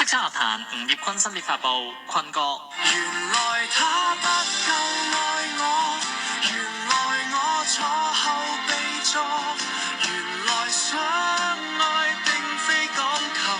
雜談，吳業坤新列發布，坤哥。原來他不夠愛我，原來我坐後備座，原來相愛並非講求，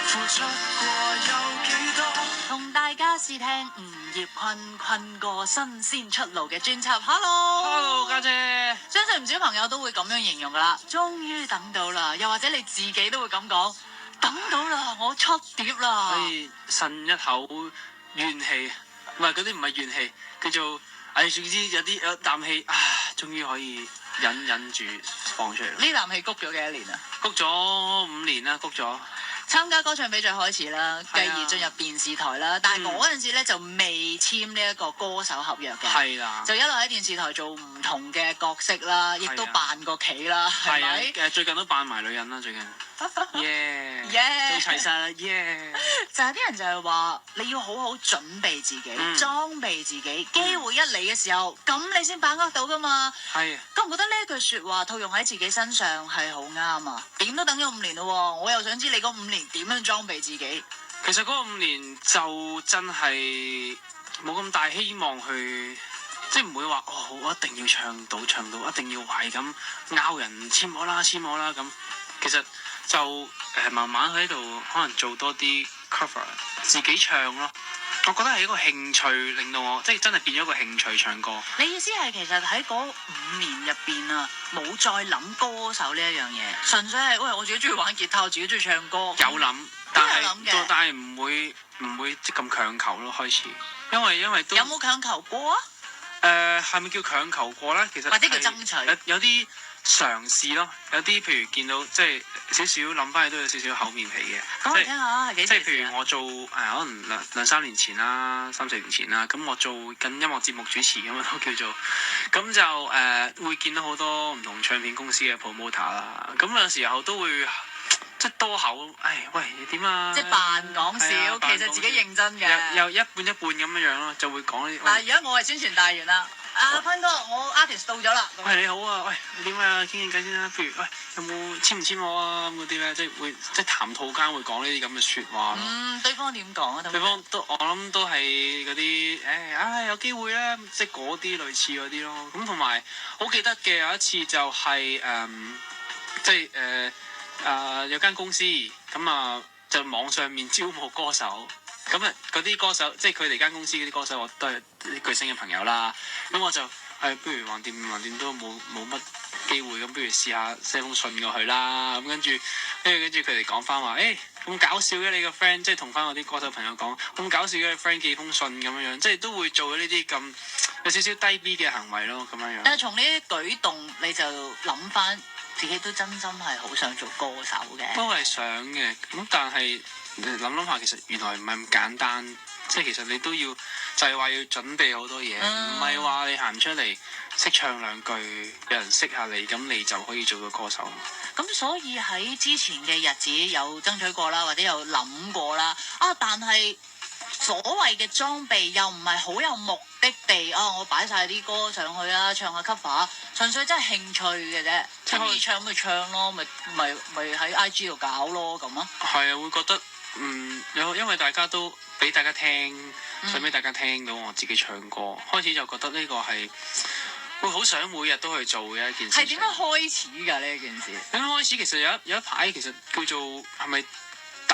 付出過有幾多。同大家試聽吳業坤哥新鮮出爐嘅專輯。Hello， 家姐，相信唔少朋友都會咁樣形容噶啦，終於等到啦，又或者你自己都會咁講。等到啦，我出碟啦！係呻一口怨氣，唔係嗰啲唔係怨氣，叫做總之有啖氣啊，終於可以忍住放出嚟。呢啖氣谷咗幾多年啊？谷咗5年啦，谷咗。參加歌唱比賽開始啦，繼而進入電視台啦，但係嗰陣時咧就未簽呢一個歌手合約嘅，係啦，就一路喺電視台做唔同嘅角色啦，亦都扮過企啦，係咪？最近都扮埋女人啦，最近。耶！做齊晒啦，耶！就係啲人就係話你要好好準備自己，裝備自己，機會一嚟嘅時候，咁你先把握到噶嘛。係。覺唔覺得呢一句説話套用喺自己身上係好啱啊？點都等咗5年咯，我又想知你嗰5年點樣裝備自己。其實嗰5年就真係冇咁大希望去，即係唔會話我一定要唱到，一定要係咁拗人簽我啦咁。其實就慢慢喺度可能做多啲 cover， 自己唱咯。我覺得係一個興趣，令到我即係真係變咗一個興趣唱歌。你意思係其實喺嗰5年入邊啊，冇再諗歌手呢一樣嘢，純粹係我自己中意玩吉他，我自己中意唱歌。有諗，但係唔會即咁強求咯。開始，因為都有冇強求過啊？係咪叫強求過咧？其實或者叫爭取。有啲嘗試咯，有啲譬如見到即係少少諗翻起都有少少厚面皮嘅。講嚟聽下係幾時？即係譬如我做可能兩三年前啦，3-4年前啦，咁我做緊音樂節目主持咁樣都叫做，咁就會見到好多唔同唱片公司嘅 promoter 啦，咁有時候都會即係多口，喂你點啊？即係扮講笑，其實自己認真嘅。又一半咁樣咯，就會講呢啲。嗱，而家我係宣傳大員啦。坤哥，我 artist 到咗啦。喂，你好啊，喂你點啊？傾偈先啦。譬如喂有冇簽唔簽我啊？咁嗰啲咧，即係會即係談吐間會講呢啲咁嘅説話咯。對方點講啊？對方都我諗都係嗰啲有機會啦，即係嗰啲類似嗰啲咯。咁同埋好記得嘅有一次就係即係有間公司咁就網上面招募歌手。咁嗰啲歌手，即係佢哋間公司嗰啲歌手，我都係啲巨星嘅朋友啦。咁我就不如橫掂都冇乜機會，咁不如試下寫封信過去啦。咁跟住佢哋講翻話，咁搞笑嘅你個 friend，即係同翻我啲歌手朋友講，咁搞笑嘅 friend 寄封信咁樣，即係都會做呢啲咁有少少低 B 嘅行為咯，咁樣。但係從呢啲舉動，你就諗翻自己都真心係好想做歌手嘅。都係想嘅，咁但係。諗下，其實原來唔係咁簡單，即係其實你都要就係話要準備好多嘢，唔係話你行出嚟識唱兩句，有人識下你，咁你就可以做到歌手。咁所以喺之前嘅日子有爭取過啦，或者有諗過啦，但係所謂嘅裝備又唔係好有目的地我擺晒啲歌上去啦，唱下 cover， 純粹真係興趣嘅啫，中意唱咪唱咯，咪喺 IG 度搞咯咁啊。係啊，會覺得。因為大家都俾大家聽，想俾大家聽到我自己唱歌，開始就覺得呢個係會好想每日都去做嘅一件事。係點樣開始㗎呢一件事？點樣開始？其實有一排其實叫做係咪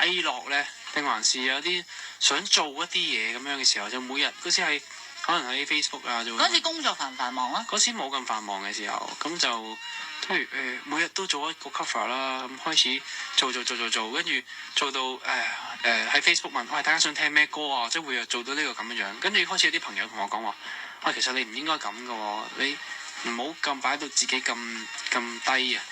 低落呢？定還是有啲想做一啲嘢咁樣嘅時候，就每日嗰時係可能喺 Facebook 啊，就嗰陣時工作繁唔繁忙啊？嗰時冇咁繁忙嘅時候，咁就。譬如每日都做一個 cover 啦，咁開始做，跟住做到喺 Facebook 問，大家想聽咩歌啊？即係會做到呢個咁樣，跟住開始有啲朋友同我講話，其實你唔應該咁嘅喎，你唔好咁擺到自己咁低啊！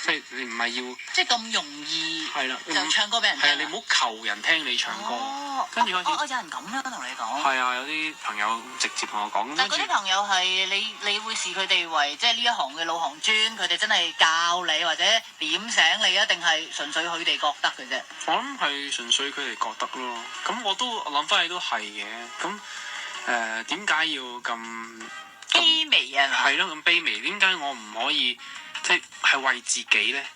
即係你唔係要即係咁容易係啦，就唱歌俾人聽。係啊，你唔好求人聽你唱歌。跟住開始有人咁樣同你講。係啊，有啲朋友直接同我講。但係嗰啲朋友係你會視佢哋為即係呢一行嘅老行專，佢哋真係教你或者點醒你啊？定係純粹佢哋覺得嘅啫？我諗係純粹佢哋覺得咯。咁我都諗翻起都係嘅。咁點解要咁卑微啊？係咯，咁卑微。點解我唔可以即係為自己咧？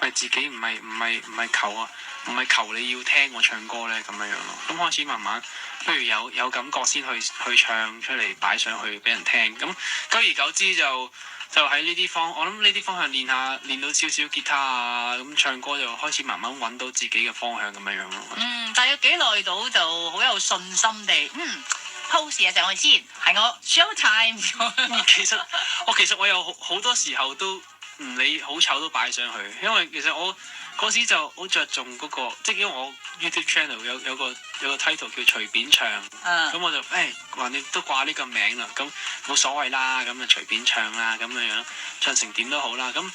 為自己唔係求啊，唔係求你要聽我唱歌咧咁樣咯。咁開始慢慢，不如有感覺先去唱出嚟擺上去俾人聽。咁久而久之就喺呢啲我諗呢啲方向練到少少吉他啊，咁唱歌就開始慢慢揾到自己嘅方向咁樣咯。但係幾耐到就好有信心地post 啊上去先，係我 show time。其實我有好多時候都唔理好醜都擺上去，因為其實我嗰時就好着重嗰個，即係因為我 YouTube channel 有個 title 叫隨便唱，咁我就話你都掛呢個名啦，咁冇所謂啦，咁就隨便唱啦，咁樣唱成點都好啦。咁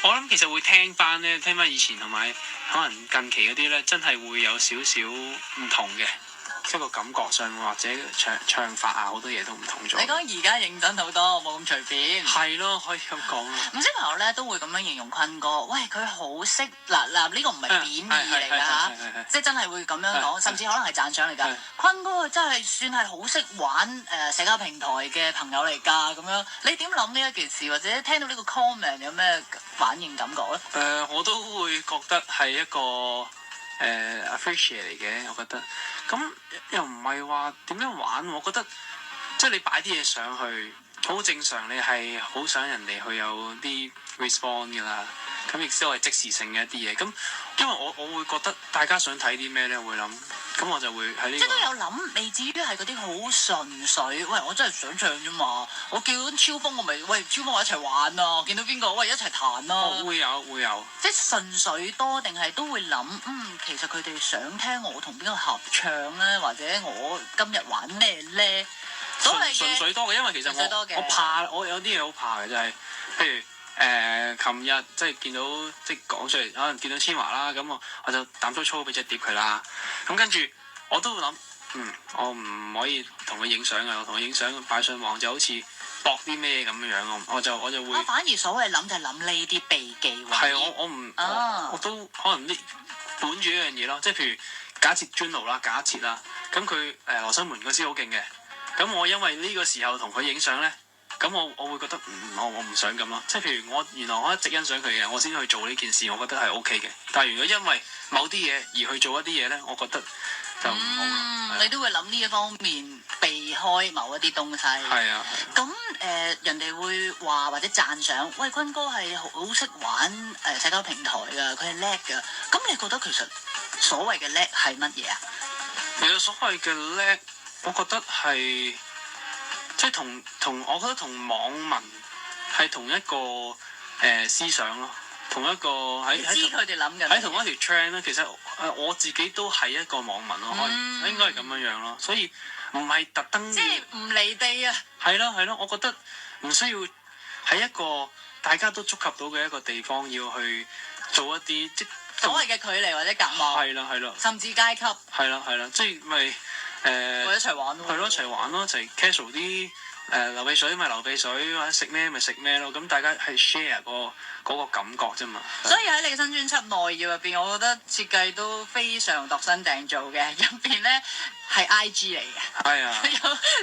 我諗其實會聽翻以前同埋可能近期嗰啲咧，真係會有少少唔同嘅。即係個感覺上或者唱法啊，好多嘢都唔同咗。你講而家認真好多，冇咁隨便。係咯，可以咁講咯。唔少朋友咧都會咁樣形容坤哥，喂佢好識嗱呢個唔係貶義嚟㗎嚇，即係真係會咁樣講，甚至可能係讚賞嚟㗎。坤哥真係算係好識玩社交平台嘅朋友嚟㗎咁樣。你點諗呢一件事，或者聽到呢個 comment 有咩反應感覺咧？我都會覺得係一個appreciate 嚟嘅，我覺得。咁又唔係話點樣玩，我覺得即係你擺啲嘢上去，好正常。你係好想人哋去有啲 respond 㗎啦。咁亦都係即時性嘅一啲嘢。咁因為我會覺得大家想睇啲咩咧，會諗。咁我就會喺呢個。即係都有諗，未至於係嗰啲好純粹。喂，我真係想唱啫嘛。我叫緊超風，我咪喂超風我一齊玩啊！見到邊個喂一齊彈啊！會有。即係純粹多定係都會諗，其實佢哋想聽我同邊個合唱咧，或者我今日玩咩咧？純粹多嘅，因為其實我怕，我有啲嘢好怕嘅，就係譬如。琴日即係見到即係講出嚟，可能見到千嬅啦，咁我就膽粗粗俾隻碟佢啦。咁跟住我都會諗，我唔可以同佢影相嘅，我同佢影相擺上網就好似搏啲咩咁樣樣，我就會。反而所謂諗就係諗呢啲避忌位。係我都可能本住一樣嘢咯，即係譬如假設 Juno 啦，假設啦，咁佢羅生門嗰時好勁嘅，咁我因為呢個時候同佢影相咧。咁我會覺得我唔想咁咯，即係譬如原來我一直欣賞佢嘅，我先去做呢件事，我覺得係 OK 嘅。但係如果因為某啲嘢而去做一啲嘢咧，我覺得就唔好咯。你都會諗呢一方面避開某一啲東西。係啊。咁人哋會話或者讚賞，喂坤哥係好識玩社交平台㗎，佢係叻㗎。咁你覺得其實所謂嘅叻係乜嘢啊？其實所謂嘅叻，我覺得係。即係同我覺得同網民係同一個思想咯，同一個喺佢哋諗嘅喺同一條 trend 咧。其實我自己都係一個網民咯，應該係咁樣樣咯。所以唔係特登即係唔離地啊。係咯，我覺得唔需要喺一個大家都觸及到嘅一個地方要去做一啲即所謂嘅距離或者隔膜。係啦，甚至階級。係啦，即係咪？我一齊玩咯，係咯，一齊玩咯，一齊 casual 啲，流鼻水咪流鼻水，或者食咩咪食咩咯，咁大家係 share 嗰個感覺啫嘛。所以喺你嘅新專輯內頁入邊，我覺得設計都非常度身訂造嘅，入邊咧係 IG 嚟嘅，係啊，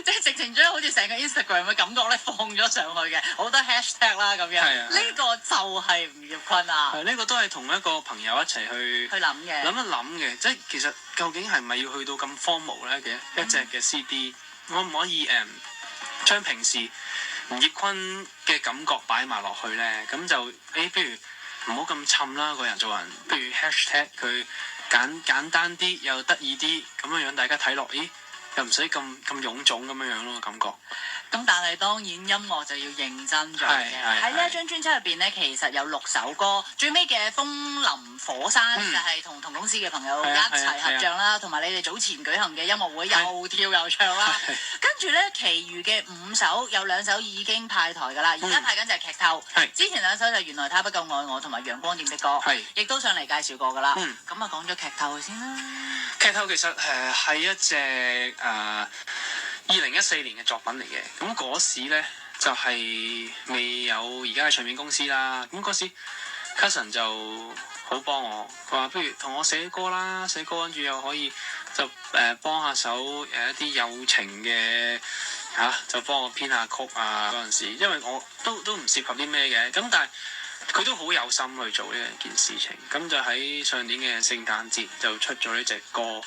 即係直情將好似成個 Instagram 嘅感覺咧放咗上去嘅，好多 hashtag 啦咁樣。係啊，呢個就係吳業坤啊。係呢個都係同一個朋友一齊去諗嘅，諗一諗嘅，即係其實究竟係咪要去到咁 formal 咧嘅一隻嘅 CD，可唔可以將平時吳業坤嘅感覺擺埋落去咧？咁就不如唔好咁沉啦，個人做人，不如 hashtag 佢簡單啲又得意啲，咁樣樣大家睇落，又唔使咁臃腫咁樣樣咯，感覺。咁但係當然音樂就要認真做嘅。喺呢一張專輯入邊咧，其實有6首歌，最尾嘅《風林火山》就係同公司嘅朋友一齊合唱啦，同埋你哋早前舉行嘅音樂會又跳又唱啦。跟住咧，其餘嘅5首有2首已經派台㗎啦，而家派緊就係劇透。之前2首就原來他不夠愛我同埋陽光點的歌，亦都上嚟介紹過㗎啦。咁啊講咗劇透先啦。劇透其實係一隻2014年嘅作品嚟嘅，咁嗰時咧就係未有而家嘅唱片公司啦，咁嗰時 Cousin 就好幫我，佢話不如同我寫歌啦，寫歌跟住又可以就幫下手一啲友情嘅就幫我編下曲啊嗰陣時，因為我都唔涉及啲咩嘅，咁但係佢都好有心去做呢件事情。咁就喺上年嘅聖誕節就出咗呢隻歌，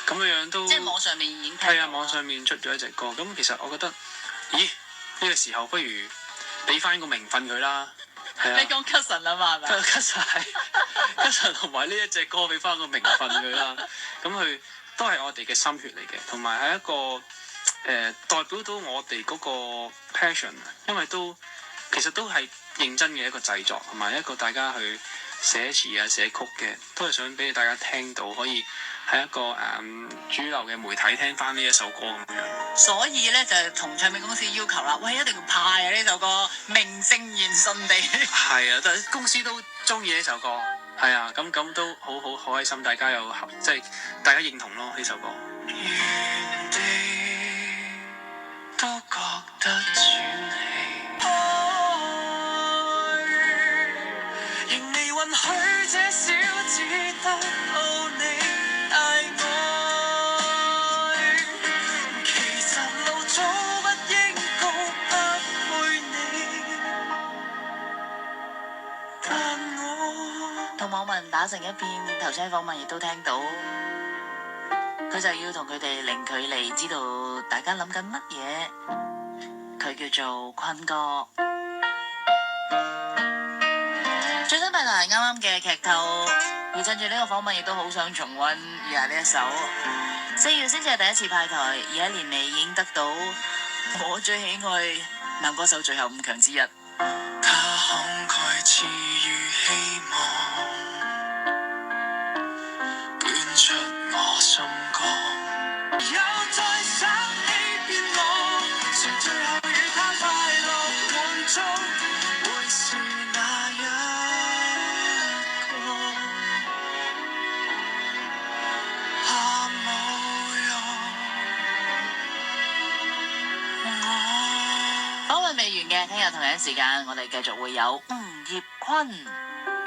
咁樣都即係網上面已經聽係啊，到網上面出咗一隻歌。咁其實我覺得，咦呢個時候不如俾翻個名分佢啦。係啊你，講 cousin 啊嘛，係咪？ Cousin 同埋呢一隻歌俾翻個名分佢啦。咁佢都係我哋嘅心血嚟嘅，同埋係一個代表到我哋嗰個 passion，因為其實都係認真嘅一個製作，同埋一個大家去寫詞啊寫曲嘅，都係想俾大家聽到，可以喺一個主流嘅媒體聽翻呢一首歌咁樣。所以咧就同唱片公司要求啦，喂，一定要派啊呢首歌名正言順地。係啊，但係公司都中意呢首歌，係啊，咁都好開心，大家有即係大家認同咯呢首歌。原地都覺得喘氣，愛仍未允許這小子得到你大愛，其實路早不應告不配你，但我同網民打成一片，頭先喺訪問亦都聽到，佢就要同佢哋零距離，知道大家諗緊乜嘢。佢叫做坤哥。最新派台係啱啱嘅劇透，而趁住呢個訪問亦都好想重溫以下呢一首。4月先至係第一次派台，而喺年尾已經得到我最喜愛男歌手最後5強之一。他慷慨賜予希望，捐出我心肝，又再想起變我，誰最後與他快樂滿足，會是那一個，怕冇用我。訪問未完嘅，聽日同樣時間我哋繼續會有吳業坤。